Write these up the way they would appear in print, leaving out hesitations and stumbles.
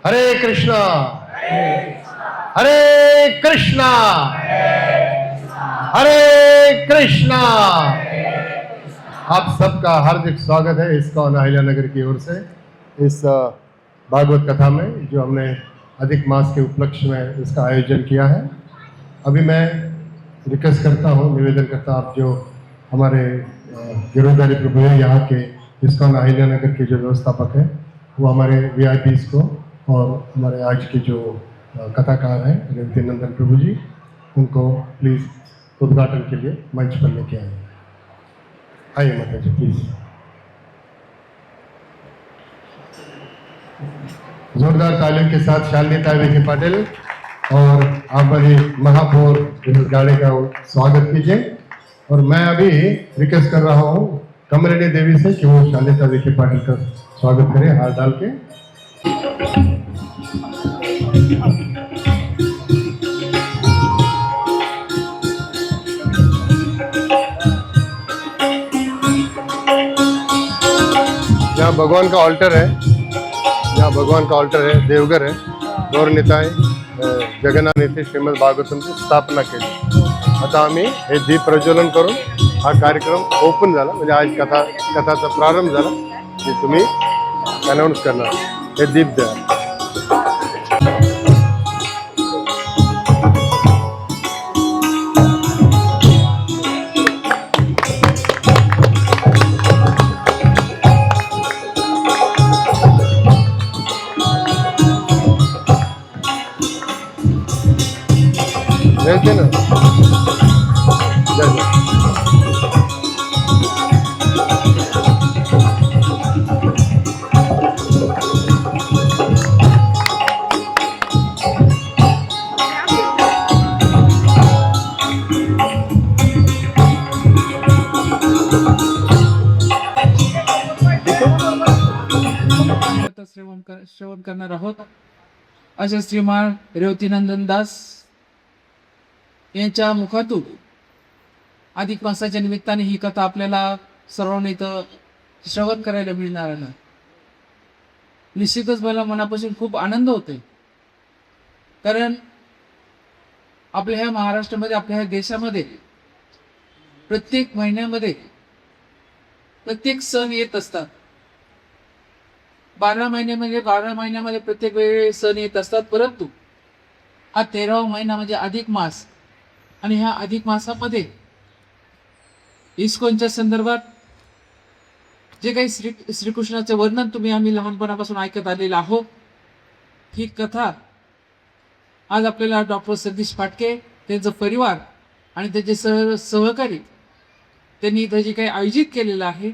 हरे कृष्णा हरे कृष्णा हरे कृष्णा। आप सबका हार्दिक स्वागत है इस्कॉन अहिल्यानगर की ओर से इस भागवत कथा में जो हमने अधिक मास के उपलक्ष्य में इसका आयोजन किया है। अभी मैं रिक्वेस्ट करता हूँ, निवेदन करता हूँ, आप जो हमारे गिरोधारी प्रभु है यहाँ के इस्कॉन अहिल्यानगर के जो व्यवस्थापक हैं वो हमारे वीआईपीज को और हमारे आज के जो कथाकार हैं रेवती नंदन प्रभु जी, उनको प्लीज उद्घाटन के लिए मंच पर लेके आए। आइए माता जी प्लीज। जोरदार तालियों के साथ शालिनी विखे पाटिल और आप बड़ी महापौर गाड़ी का स्वागत कीजिए। और मैं अभी रिक्वेस्ट कर रहा हूँ कमलिनी देवी से कि वो शालिनी विखे पाटिल का स्वागत करें हार डाल के। यहाँ भगवान का ऑल्टर है, यहाँ भगवान का ऑल्टर है, देवघर है, गौरनिताय जगन्नाथ नेते श्रीमद भागवतमची स्थापना केली। आता आम्ही हे दीप प्रज्वलन करून हा कार्यक्रम ओपन झाला, म्हणजे आज कथाचा प्रारंभ झाला, जे तुम्ही अनाउन्स करणार। हे दीप द्या। ना श्रवण करणार आहोत। अशा श्रीमान रेवतीनंदन दास यांच्या मुखातून अधिक मासाच्या निमित्ताने ही कथा आपल्याला सर्वांना इथं श्रवण करायला मिळणार आहे। निश्चितच मला मनापासून खूप आनंद होतोय, कारण आपल्या ह्या महाराष्ट्रामध्ये, आपल्या ह्या देशामध्ये प्रत्येक महिन्यामध्ये प्रत्येक सण येत असतात। 12 महिन्यामध्ये प्रत्येक वेळी सण येत असतात, परंतु हा 13वा महिना म्हणजे अधिक मास, आणि ह्या अधिक मासामध्ये इस्कॉनच्या संदर्भात जे काही श्रीकृष्णाचे वर्णन आम्ही लहानपणापासून ऐकत आलेलं आहोत, ही कथा आज आपल्याला डॉक्टर सतीश फाटके, त्यांचा परिवार आणि त्याचे सहकारी त्यांनी इथं जे काही आयोजित केलेलं आहे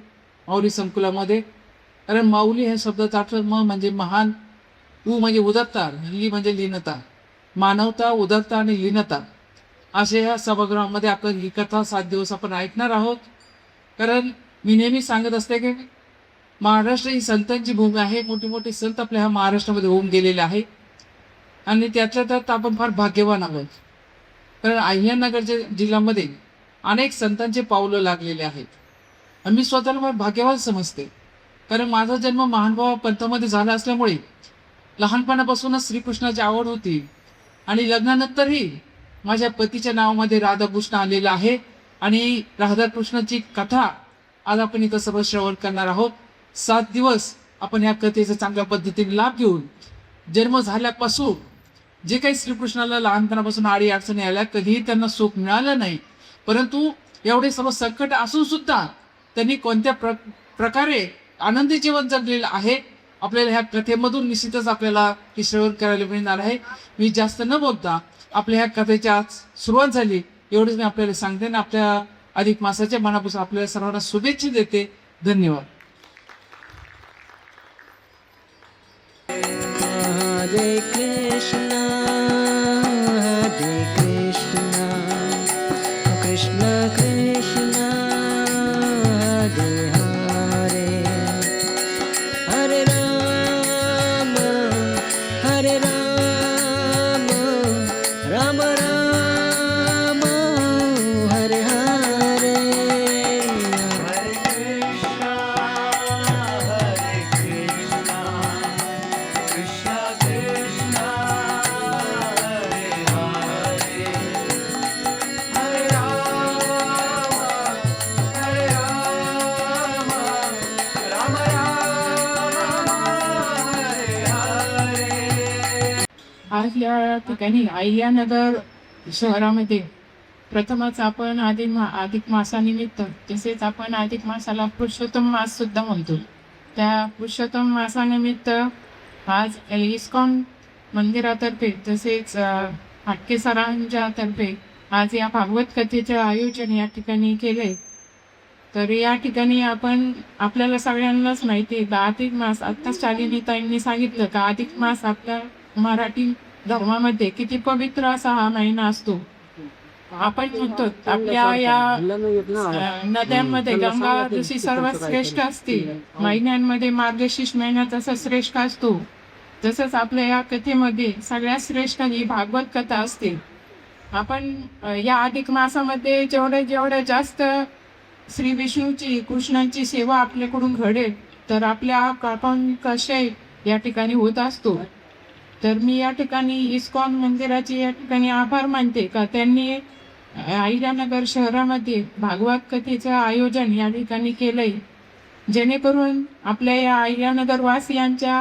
माऊली संकुलामध्ये। कारण माऊली ह्या शब्दाचा अर्थ म म्हणजे महान, उ म्हणजे उदात्ता, ली म्हणजे लीनता, मानवता, उदात्ता आणि लीनता, असे ह्या सभागृहामध्ये आपण ही कथा 7 दिवस आपण ऐकणार आहोत। कारण मी नेहमी सांगत असते की महाराष्ट्र ही संतांची भूमी आहे, मोठे मोठे संत आपल्या ह्या महाराष्ट्रामध्ये होऊन गेलेले आहे, आणि त्यातल्या त्यात आपण फार भाग्यवान आहोत। कारण अहिल्यानगर जिल्ह्यामध्ये अनेक संतांचे पावलं लागलेले आहेत, आणि मी स्वतःला फार भाग्यवान समजते। कारण माझा जन्म महानुभाव पंथामध्ये झाला असल्यामुळे लहानपणापासूनच श्रीकृष्णाची आवड होती, आणि लग्नानंतरही माझ्या पतीच्या नावामध्ये राधाकृष्ण आलेला आहे, आणि राधाकृष्णाची कथा आज आपण इथं सर्व श्रवण करणार आहोत। 7 दिवस आपण या कथेचा चांगल्या पद्धतीने लाभ घेऊन जन्म झाल्यापासून जे काही श्रीकृष्णाला लहानपणापासून आडी अडचणी आल्या, कधीही त्यांना सुख मिळालं नाही, परंतु एवढे सर्व संकट असून सुद्धा त्यांनी कोणत्या प्रकारे आनंदी जीवन जगलेलं आहे, आपल्याला ह्या कथेमधून निश्चितच आपल्याला ही श्रवण करायला मिळणार आहे। मी जास्त न बोलता आपल्या ह्या कथेची आज सुरुवात झाली एवढंच मी आपल्याला सांगते, आणि आपल्या अधिक मासाच्या मनापासून आपल्याला सर्वांना शुभेच्छा देते। धन्यवाद। हरे कृष्णा कृष्ण कृष्णा हरे हरे, हरे राम राम राम हरे हरे, हरे कृष्णा कृष्णा कृष्णा आज या ठिकाणी अहिल्यानगर शहरामध्ये प्रथमच आपण अधिक मासानिमित्त, तसेच आपण अधिक मासाला पुरुषोत्तम मास सुद्धा म्हणतो, त्या पुरुषोत्तम मासानिमित्त आज इस्कॉन मंदिरातर्फे तसेच फाटके सरांच्या तर्फे आज या भागवत कथेचं आयोजन या ठिकाणी केलंय. तर या ठिकाणी आपल्याला सगळ्यांनाच माहिती आहे, अधिक मास आत्ताच शालिनीताईंनी सांगितलं का अधिक मास आपल्या मराठी धर्मामध्ये किती पवित्र असा हा महिना असतो. आपण म्हणतो आपल्या या नद्यांमध्ये गंगा ऋषी सर्वात श्रेष्ठ असते, महिन्यांमध्ये मार्गशीर्ष महिना तसा श्रेष्ठ असतो, तसंच आपल्या या कथेमध्ये सगळ्यात श्रेष्ठ ही भागवत कथा असते. आपण या अधिक मासामध्ये जेवढे जास्त श्री विष्णूची कृष्णांची सेवा आपल्याकडून घडेल तर आपल्या आपण कसे या ठिकाणी होत असतो. तर मी या ठिकाणी इस्कॉन मंदिराचे या ठिकाणी आभार मानते का त्यांनी अहिल्यानगर शहरामध्ये भागवत कथेचं आयोजन या ठिकाणी केलंय, जेणेकरून आपल्या या अहिल्यानगर वासियांच्या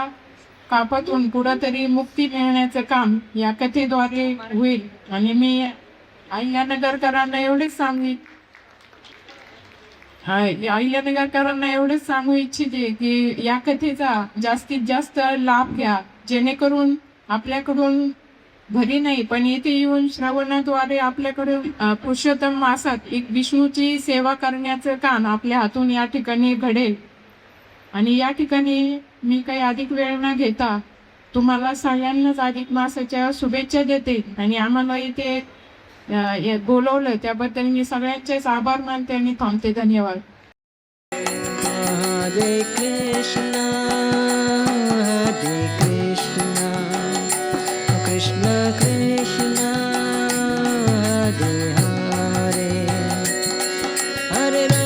पापातून कुठंतरी मुक्ती मिळण्याचं काम या कथेद्वारे होईल. आणि मी अहिल्यानगरकरांना एवढेच सांगू इच्छिते की या कथेचा जास्तीत जास्त लाभ घ्या, जेणेकरून आपल्याकडून घरी नाही पण इथे येऊन श्रवणाद्वारे आपल्याकडून पुरुषोत्तम मासात एक विष्णूची सेवा करण्याचं काम आपल्या हातून या ठिकाणी घडेल. आणि या ठिकाणी मी काही अधिक वेळ न घेता तुम्हाला सगळ्यांनाच अधिक मासाच्या शुभेच्छा देते. आणि आम्हाला इथे बोलवलं त्याबद्दल मी सगळ्यांचेच आभार मानते आणि थांबते. धन्यवाद. हरे कृष्णा कृष्ण कृष्ण हरे हरे, हरे राम